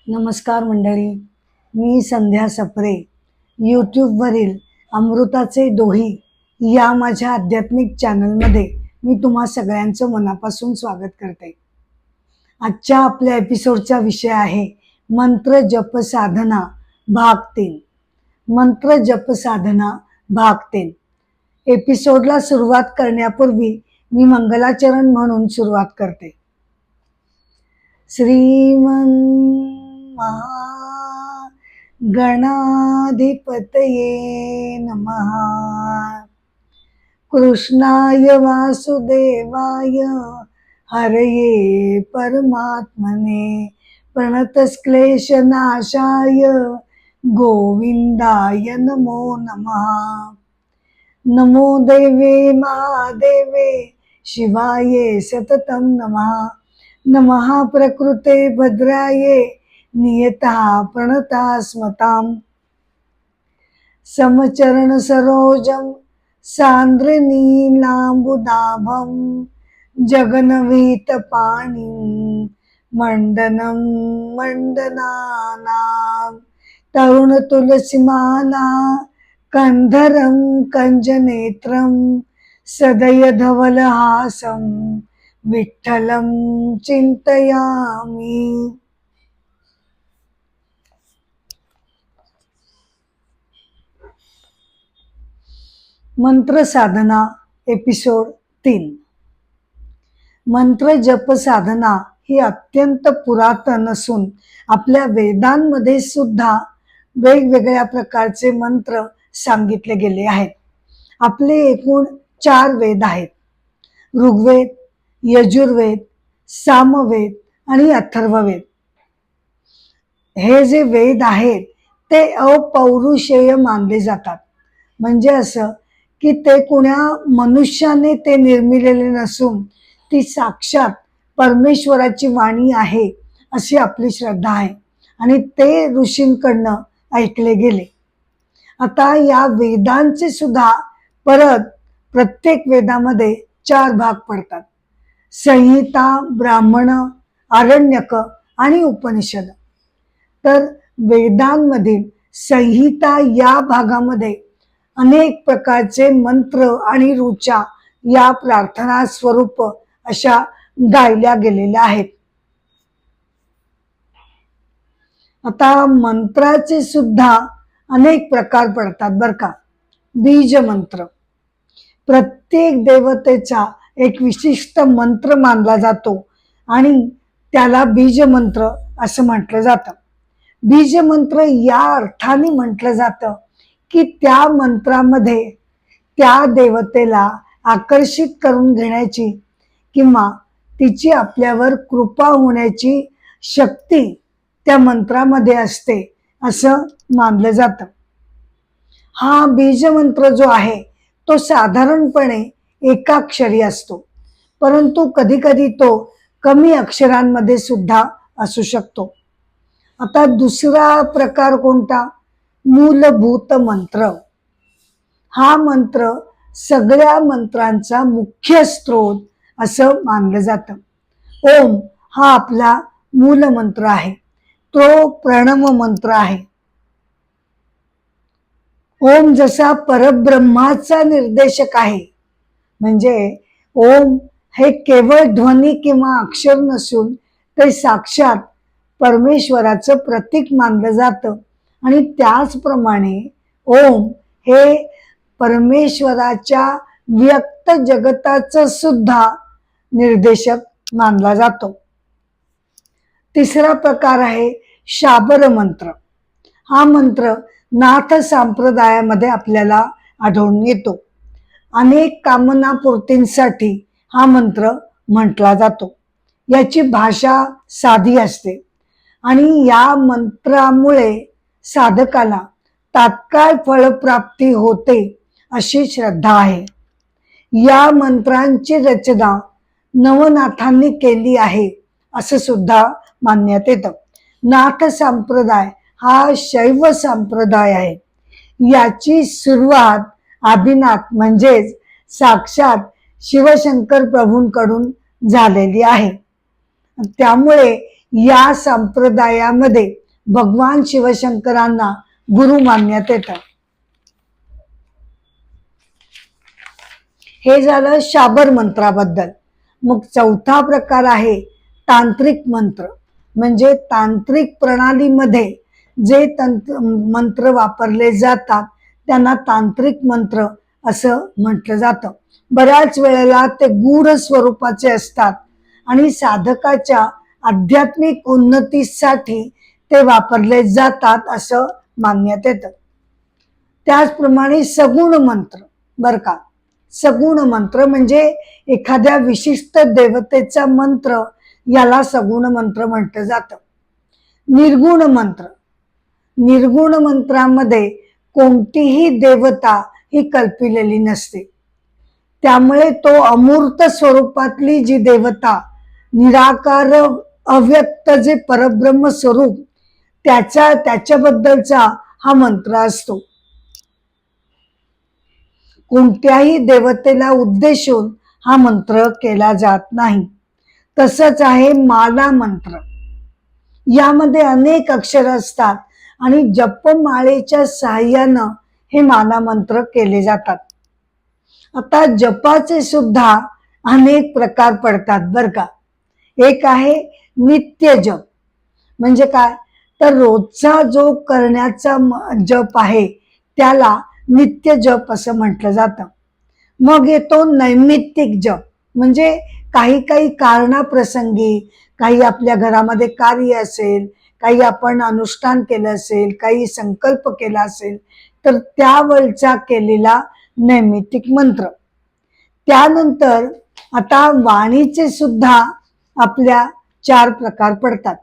नमस्कार मंडळी, मी संध्या सप्रे. यूट्यूबवरील अमृताचे दोही या माझ्या आध्यात्मिक चॅनलमध्ये मी तुम्हा सगळ्यांचं मनापासून स्वागत करते. आजच्या आपल्या एपिसोडचा विषय आहे मंत्र जप साधना भाग 3. मंत्र जप साधना भाग 3. एपिसोडला सुरुवात करण्यापूर्वी मी मंगलाचरण म्हणून सुरुवात करते. श्रीमन् गणाधिपतये नमः. कृष्णाय वासुदेवाय हरये परमात्मने प्रणतक्लेशनाशाय गोविंदाय नमो नमः. नमो देवे महादेवे शिवाय सततं नमः. नमः प्रकृते भद्राये नियता प्रणता स्मतां. समचरण सरोजं सांद्र नीलांबुदाभं जगन्वीत पाणिं मंडनं मंडनानां. तरुण तुलसीमाला कंधरं कंजनेत्रं सदय धवलहासं विठ्ठलं चिंतयामि. मंत्र साधना एपिसोड 3. मंत्र जप साधना ही अत्यंत पुरातन असून आपल्या वेदांमध्ये सुद्धा वेगवेगळ्या प्रकारचे मंत्र सांगितले गेले आहेत. आपले एकूण 4 वेद आहेत: ऋग्वेद, यजुर्वेद, सामवेद आणि अथर्ववेद. हे जे वेद आहेत ते अपौरुषेय मानले जातात. म्हणजे असं की ते कुण्या मनुष्याने ते निर्मिलेले नसून ती साक्षात परमेश्वराची वाणी आहे अशी आपली श्रद्धा आहे आणि ते ऋषींकडनं ऐकले गेले. आता या वेदांचे सुद्धा परत प्रत्येक वेदामध्ये 4 भाग पडतात: संहिता, ब्राह्मण, आरण्यक आणि उपनिषद. तर वेदांमधील संहिता या भागामध्ये अनेक प्रकारचे मंत्र आणि ऋचा या प्रार्थना स्वरूप अशा गायल्या गेलेल्या आहेत. आता मंत्राचे सुद्धा अनेक प्रकार पडतात बर का. बीज मंत्र, प्रत्येक देवतेचा एक विशिष्ट मंत्र मानला जातो आणि त्याला बीज मंत्र असं म्हटलं जातं. बीज मंत्र या अर्थाने म्हटलं जातं की त्या मंत्रामध्ये त्या देवतेला आकर्षित करून घेण्याची किंवा तिची आपल्यावर कृपा होण्याची शक्ती त्या मंत्रामध्ये असते असं मानलं जातं. हा बीज मंत्र जो आहे तो साधारणपणे एकाक्षरी असतो, परंतु कधी कधी तो कमी अक्षरांमध्ये सुद्धा असू शकतो. आता दुसरा प्रकार कोणता? मूलभूत मंत्र. हा मंत्र सगळ्या मंत्रांचा मुख्य स्रोत असं मानलं जातं. ओम हा आपला मूल मंत्र आहे, तो प्रणव मंत्र आहे. ओम जसा परब्रह्माचा निर्देशक आहे, म्हणजे ओम हे केवळ ध्वनी किंवा अक्षर नसून ते साक्षात परमेश्वराचं प्रतीक मानलं जातं आणि त्याचप्रमाणे ओम हे परमेश्वराच्या व्यक्त जगताचं सुद्धा निर्देशक मानला जातो. तिसरा प्रकार आहे शाबर मंत्र. हा मंत्र नाथ संप्रदायामध्ये आपल्याला आढळून येतो. अनेक कामनापूर्तींसाठी हा मंत्र म्हटला जातो. याची भाषा साधी असते आणि या मंत्रामुळे साधकाला तात्काळ फळप्राप्ती होते अशी श्रद्धा आहे. या मंत्रांची रचना नवनाथांनी केली आहे असं सुद्धा मानण्यात येतं. नाथ संप्रदाय हा शैव संप्रदाय आहे. याची सुरुवात आदिनाथ म्हणजेच साक्षात शिवशंकर प्रभूंकडून झालेली आहे. त्यामुळे या संप्रदायामध्ये भगवान शिवशंकरांना गुरु मानण्यात येतं. हे झालं शाबर मंत्राबद्दल. मग चौथा प्रकार आहे तांत्रिक मंत्र. म्हणजे तांत्रिक प्रणालीमध्ये जे मंत्र वापरले जातात त्यांना तांत्रिक मंत्र असं म्हटलं जातं. बऱ्याच वेळेला ते गूढ स्वरूपाचे असतात आणि साधकाच्या आध्यात्मिक उन्नतीसाठी ते वापरले जातात असं मानण्यात येतं. त्याचप्रमाणे सगुण मंत्र, बर का, सगुण मंत्र म्हणजे एखाद्या विशिष्ट देवतेचा मंत्र, याला सगुण मंत्र म्हटलं जातं. निर्गुण मंत्र, निर्गुण मंत्रामध्ये कोणतीही देवता ही कल्पिलेली नसते. त्यामुळे तो अमूर्त स्वरूपातली जी देवता, निराकार अव्यक्त जे परब्रह्म स्वरूप, त्याच्याबद्दलचा हा मंत्र असतो. कोणत्याही देवतेला उद्देशून हा मंत्र केला जात नाही. तसंच आहे माला मंत्र. यामध्ये अनेक अक्षर असतात आणि जपमाळेच्या साहाय्यानं हे माला मंत्र केले जातात. आता जपाचे सुद्धा अनेक प्रकार पडतात बर का. एक आहे नित्य जप. म्हणजे काय, तर रोजचा जो करण्याचा जप आहे त्याला नित्य जप असं म्हटलं जातं. मग येतो नैमित्तिक जप. म्हणजे काही काही कारणाप्रसंगी, काही आपल्या घरामध्ये कार्य असेल, काही आपण अनुष्ठान केलं असेल, काही संकल्प केला असेल, तर त्यावेळचा केलेला नैमित्तिक मंत्र. त्यानंतर आता वाणीचे सुद्धा आपल्या 4 प्रकार पडतात.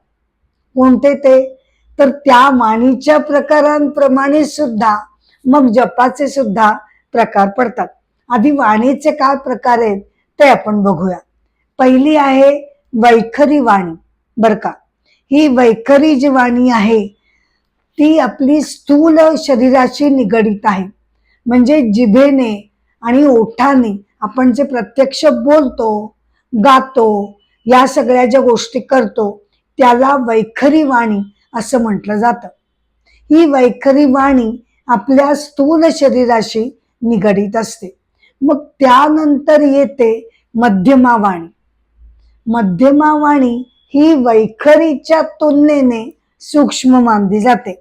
कोणते ते, तर त्या वाणीच्या प्रकारांप्रमाणे सुद्धा मग जपाचे सुद्धा प्रकार पडतात. आधी वाणीचे काय प्रकार आहेत ते आपण बघूया. पहिली आहे वैखरी वाणी, बर का. ही वैखरी जी वाणी आहे ती आपली स्थूल शरीराशी निगडित आहे. म्हणजे जिभेने आणि ओठाने आपण जे प्रत्यक्ष बोलतो, गातो, या सगळ्या ज्या गोष्टी करतो त्याला वैखरी वाणी असं म्हटलं जातं. ही वैखरी वाणी आपल्या स्थूल शरीराशी निगडित असते. मग त्यानंतर येते मध्यमा वाणी. मध्यमा वाणी ही वैखरीच्या तुलनेने सूक्ष्म मानली जाते.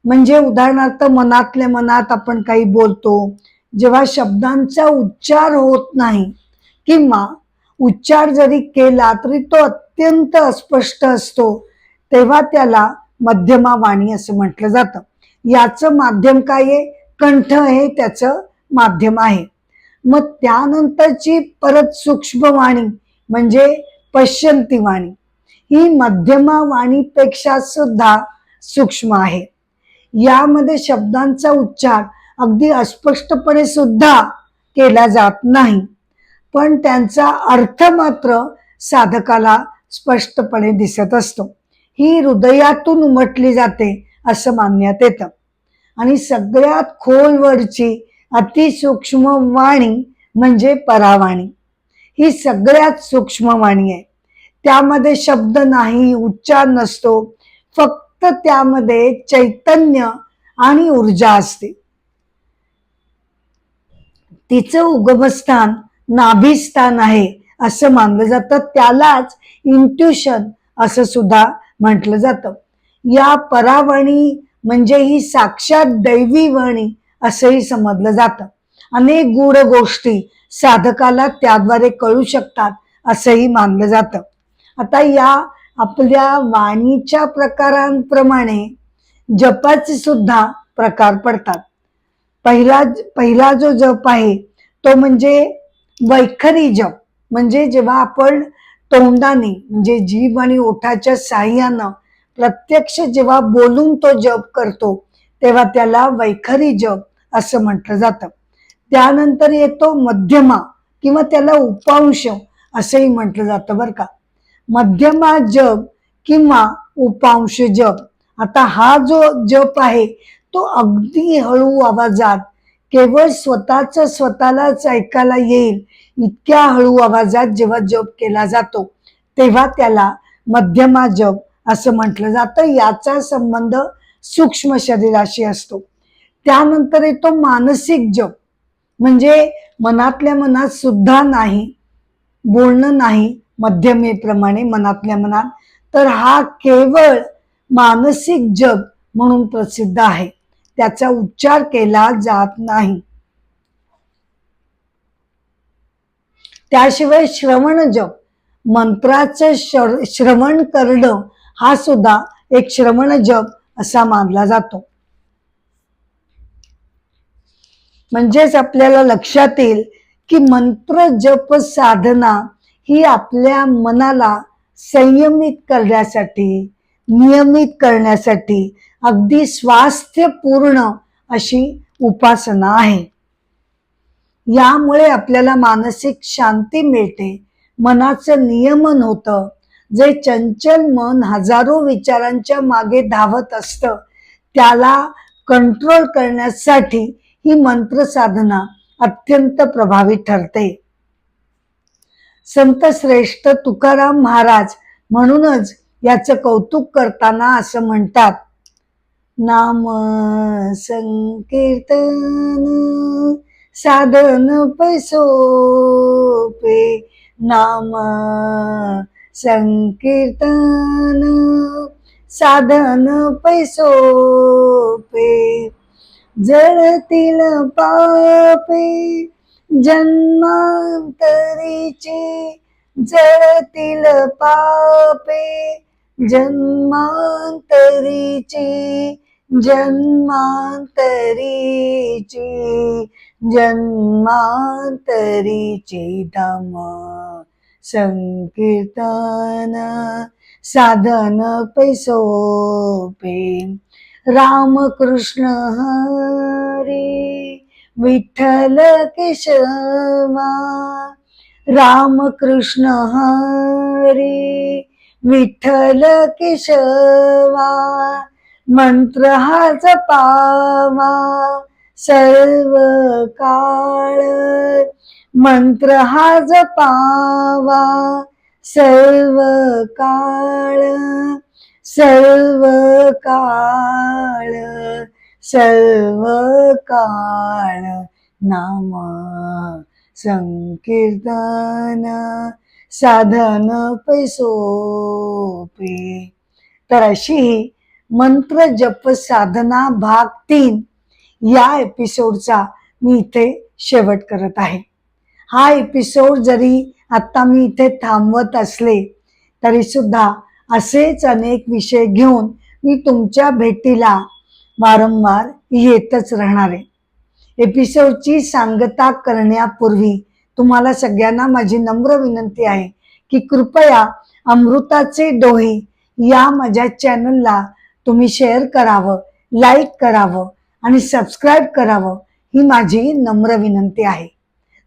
म्हणजे उदाहरणार्थ मनातल्या मनात आपण काही बोलतो, जेव्हा शब्दांचा उच्चार होत नाही किंवा उच्चार जरी केला तरी तो अत्यंत अस्पष्ट असतो, तेव्हा त्याला मध्यमा वाणी असं म्हटलं जातं. याचं माध्यम काय आहे, कंठ हे त्याचं माध्यम आहे. मग त्यानंतरची परत सूक्ष्म वाणी म्हणजे पश्यंती वाणी. ही मध्यमा वाणीपेक्षा सुद्धा सूक्ष्म आहे. यामध्ये शब्दांचा उच्चार अगदी अस्पष्टपणे सुद्धा केला जात नाही, पण त्यांचा अर्थ मात्र साधकाला स्पष्टपणे दिसत असतो. ही हृदयातून उमटली जाते असं मानण्यात येतं. आणि सगळ्यात खोलवरची अतिसूक्ष्म वाणी म्हणजे परावाणी. ही सगळ्यात सूक्ष्म वाणी आहे. त्यामध्ये शब्द नाही, उच्चार नसतो, फक्त त्यामध्ये चैतन्य आणि ऊर्जा असते. तिचं उगमस्थान नाभिस्थान आहे असं मानलं जातं. त्यालाच इंट्युशन असं सुद्धा म्हटलं जातं. या परावाणी म्हणजे ही साक्षात दैवी वाणी असंही समजलं जातं. अनेक गूढ गोष्टी साधकाला त्याद्वारे कळू शकतात असंही मानलं जातं. आता या आपल्या वाणीच्या प्रकारांप्रमाणे जपाचे सुद्धा प्रकार पडतात. पहिला जो जप आहे तो म्हणजे वैखरी जप. म्हणजे जेव्हा आपण तोंडाने म्हणजे जीभ आणि ओठाच्या साह्यानं प्रत्यक्ष जेव्हा बोलून तो जप करतो तेव्हा त्याला वैखरी जप असं म्हटलं जातं. त्यानंतर येतो मध्यमा किंवा त्याला उपांश असंही म्हटलं जातं बर का. मध्यमा जप किंवा उपांश जप. आता हा जो जप आहे तो अगदी हळू आवाजात, केवळ स्वतःलाच ऐकायला येईल इतक्या हळू आवाजात जेव्हा जप केला जातो तेव्हा त्याला मध्यमा जप असं म्हटलं जातं. याचा संबंध सूक्ष्म शरीराशी असतो. त्यानंतर येतो मानसिक जप, म्हणजे मनातल्या मनात सुद्धा नाही, बोलणं नाही मध्यमेप्रमाणे मनातल्या मनात, तर हा केवळ मानसिक जप म्हणून प्रसिद्ध आहे. त्याचा उच्चार केला जात नाही. त्याशिवाय श्रवण जप, मंत्राचं श्रवण करणं हा सुद्धा एक श्रवण जप असा मानला जातो. म्हणजेच आपल्याला लक्षात येईल की मंत्र जप साधना ही आपल्या मनाला संयमित करण्यासाठी, नियमित करण्यासाठी अगदी स्वास्थ्यपूर्ण अशी उपासना आहे. यामुळे आपल्याला मानसिक शांती मिळते, मनाचं नियमन होतं. जे चंचल मन हजारो विचारांच्या मागे धावत असतं त्याला कंट्रोल करण्यासाठी ही मंत्र साधना अत्यंत प्रभावी ठरते. संत श्रेष्ठ तुकाराम महाराज म्हणूनच याचं कौतुक करताना असं म्हणतात, नाम संकीर्तन साधन पैसोपे, नाम संकीर्तन साधन पैसोपे, जळतील पापे जन्मांतरीचे, जळतील पापे जन्मांतरीचे, जन्मांतरीचे, जन्मांतरीचे धाम संकीर्तन साधन पैसोपे. राम कृष्ण हरी विठ्ठल केशवा, राम कृष्ण हरी विठ्ठल केशवा, मंत्र हा जपावा सर्व काळ, मंत्र हा जपावा सर्व काळ, सर्व काळ, सर्व काळ, नाम संकीर्तन साधन पैसोपे. तर अशी ही मंत्र जप साधना भाग 3 या एपिसोडचा मी इथे शेवट करत आहे. हा एपिसोड जरी आता मी इथे थांबवत असले तरी सुद्धा असेच अनेक विषय घेऊन मी तुमच्या भेटीला वारंवार येतच राहणार आहे. एपिसोडची सांगता करण्यापूर्वी तुम्हाला सगळ्यांना माझी नम्र विनंती आहे की कृपया अमृताचे डोहे या माझ्या चॅनलला तुम्ही शेअर करावं, लाईक करावं आणि सबस्क्राईब करावं ही माझी नम्र विनंती आहे.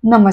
नमस्कार.